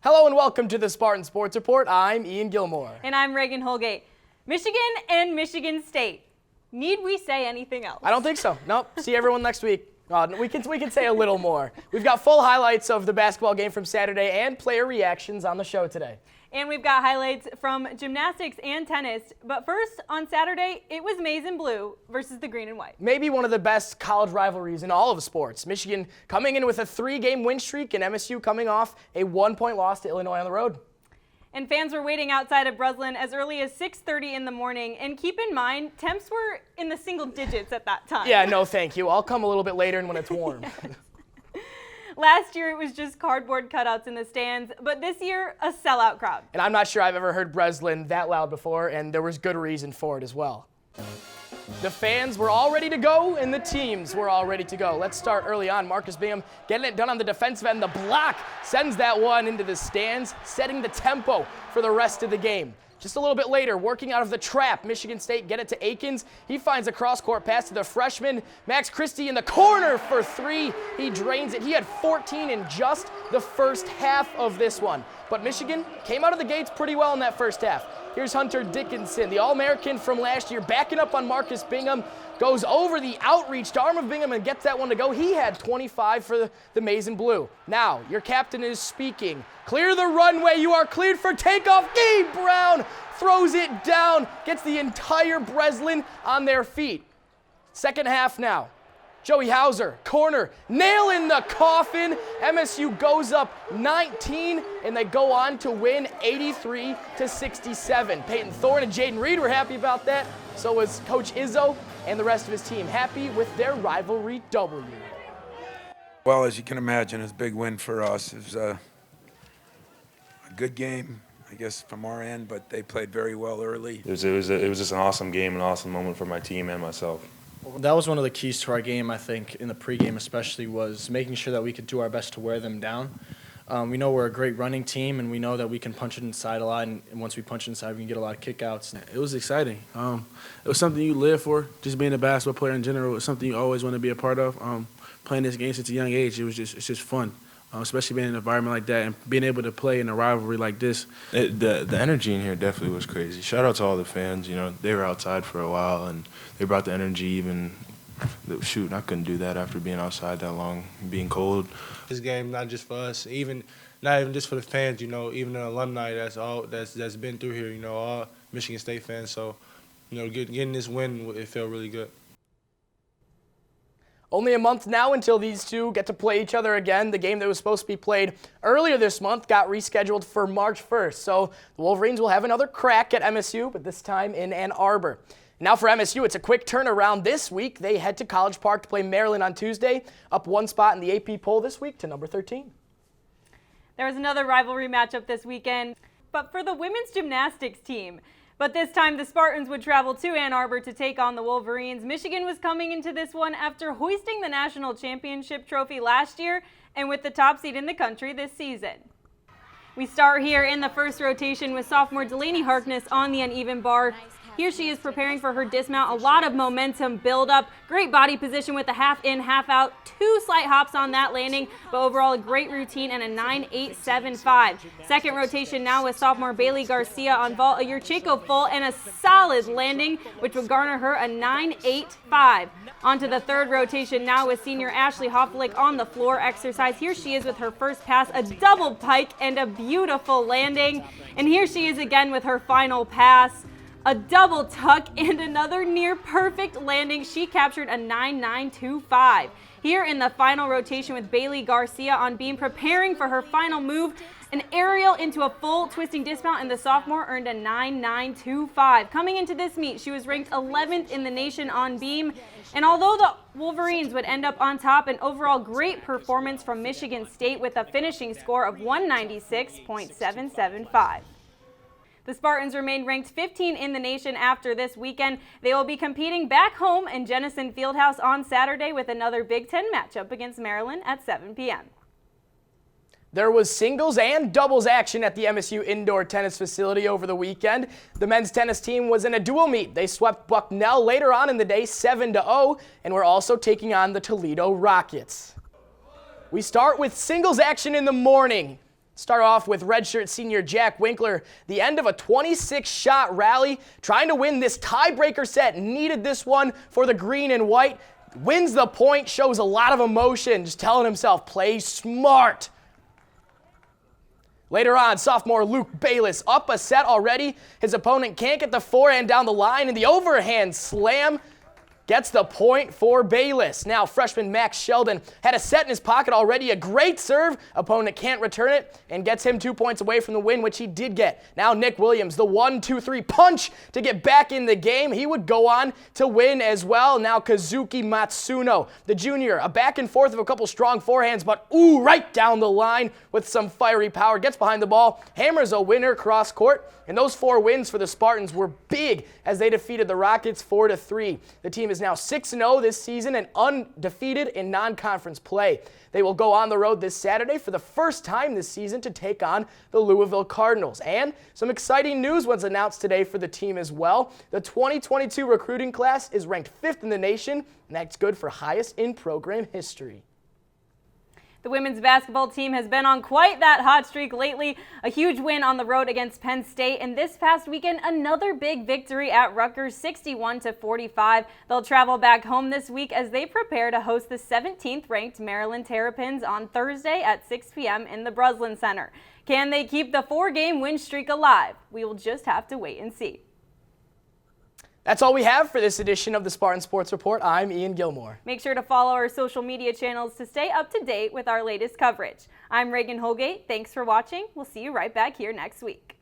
Hello and welcome to the Spartan Sports Report. I'm Ian Gilmore. And I'm Reagan Holgate. Michigan and Michigan State. Need we say anything else? I don't think so. Nope. See everyone next week. We can say a little more. We've got full highlights of the basketball game from Saturday and player reactions on the show today. And we've got highlights from gymnastics and tennis. But first, on Saturday, it was maize and blue versus the green and white. Maybe one of the best college rivalries in all of sports. Michigan coming in with a 3-game win streak and MSU coming off a 1-point loss to Illinois on the road. And fans were waiting outside of Breslin as early as 6:30 in the morning. And keep in mind, temps were in the single digits at that time. Yeah, no thank you. I'll come a little bit later and when it's warm. Yes. Last year, it was just cardboard cutouts in the stands, but this year, a sellout crowd. And I'm not sure I've ever heard Breslin that loud before, and there was good reason for it as well. The fans were all ready to go, and the teams were all ready to go. Let's start early on. Marcus Bingham getting it done on the defensive end. The block sends that one into the stands, setting the tempo for the rest of the game. Just a little bit later, working out of the trap, Michigan State get it to Akins. He finds a cross-court pass to the freshman, Max Christie in the corner for 3. He drains it. He had 14 in just the first half of this one. But Michigan came out of the gates pretty well in that first half. Here's Hunter Dickinson, the All-American from last year, backing up on Marcus Bingham, goes over the outreached arm of Bingham and gets that one to go. He had 25 for the maize and blue. Now, your captain is speaking. Clear the runway. You are cleared for takeoff. Gabe Brown throws it down, gets the entire Breslin on their feet. Second half now. Joey Hauser, corner, nail in the coffin. MSU goes up 19, and they go on to win 83-67. Peyton Thorne and Jaden Reed were happy about that. So was Coach Izzo and the rest of his team, happy with their rivalry W. Well, as you can imagine, it's a big win for us. It was a good game, I guess, from our end, but they played very well early. It was just an awesome game, an awesome moment for my team and myself. That was one of the keys to our game, I think, in the pregame especially, was making sure that we could do our best to wear them down. We know we're a great running team, and we know that we can punch it inside a lot, and once we punch inside, we can get a lot of kickouts. It was exciting. It was something you live for. Just being a basketball player in general was something you always want to be a part of. Playing this game since a young age, it's just fun. Especially being in an environment like that and being able to play in a rivalry like this. The energy in here definitely was crazy. Shout out to all the fans. You know, they were outside for a while, and they brought the energy even. Shoot, I couldn't do that after being outside that long, being cold. This game, not just for us, not even just for the fans, you know, even the alumni that's been through here, you know, all Michigan State fans. So, you know, getting this win, it felt really good. Only a month now until these two get to play each other again. The game that was supposed to be played earlier this month got rescheduled for March 1st. So the Wolverines will have another crack at MSU, but this time in Ann Arbor. Now for MSU, it's a quick turnaround this week. They head to College Park to play Maryland on Tuesday, up one spot in the AP poll this week to number 13. There was another rivalry matchup this weekend, but for the women's gymnastics team. But this time, the Spartans would travel to Ann Arbor to take on the Wolverines. Michigan was coming into this one after hoisting the national championship trophy last year and with the top seed in the country this season. We start here in the first rotation with sophomore Delaney Harkness on the uneven bar. Here she is preparing for her dismount. A lot of momentum build up. Great body position with a half in, half out. 2 slight hops on that landing, but overall a great routine and a 9.875. Second rotation now with sophomore Bailey Garcia on vault, a Yurchenko full and a solid landing, which would garner her a 9.85. On to the third rotation now with senior Ashley Hofflick on the floor exercise. Here she is with her first pass, a double pike and a beautiful landing. And here she is again with her final pass. A double tuck and another near perfect landing. She captured a 9.925. Here in the final rotation with Bailey Garcia on beam, preparing for her final move, an aerial into a full twisting dismount, and the sophomore earned a 9.925. Coming into this meet, she was ranked 11th in the nation on beam. And although the Wolverines would end up on top, an overall great performance from Michigan State with a finishing score of 196.775. The Spartans remain ranked 15 in the nation after this weekend. They will be competing back home in Jennison Fieldhouse on Saturday with another Big Ten matchup against Maryland at 7 p.m. There was singles and doubles action at the MSU indoor tennis facility over the weekend. The men's tennis team was in a dual meet. They swept Bucknell later on in the day 7-0 and were also taking on the Toledo Rockets. We start with singles action in the morning. Start off with redshirt senior Jack Winkler. The end of a 26-shot rally, trying to win this tiebreaker set. Needed this one for the green and white. Wins the point, shows a lot of emotion, just telling himself, play smart. Later on, sophomore Luke Bayless up a set already. His opponent can't get the forehand down the line, and the overhand slam gets the point for Bayless. Now, freshman Max Sheldon had a set in his pocket already. A great serve. Opponent can't return it and gets him 2 points away from the win, which he did get. Now, Nick Williams, the 1-2-3 punch to get back in the game. He would go on to win as well. Now, Kazuki Matsuno, the junior, a back and forth of a couple strong forehands, but right down the line with some fiery power. Gets behind the ball, hammers a winner cross court. And those 4 wins for the Spartans were big as they defeated the Rockets 4-3. The team is now 6-0 this season and undefeated in non-conference play. They will go on the road this Saturday for the first time this season to take on the Louisville Cardinals. And some exciting news was announced today for the team as well. The 2022 recruiting class is ranked 5th in the nation, and that's good for highest in program history. The women's basketball team has been on quite that hot streak lately. A huge win on the road against Penn State, and this past weekend, another big victory at Rutgers, 61-45. They'll travel back home this week as they prepare to host the 17th ranked Maryland Terrapins on Thursday at 6 p.m. in the Breslin Center. Can they keep the 4-game win streak alive? We will just have to wait and see. That's all we have for this edition of the Spartan Sports Report. I'm Ian Gilmore. Make sure to follow our social media channels to stay up to date with our latest coverage. I'm Reagan Holgate. Thanks for watching. We'll see you right back here next week.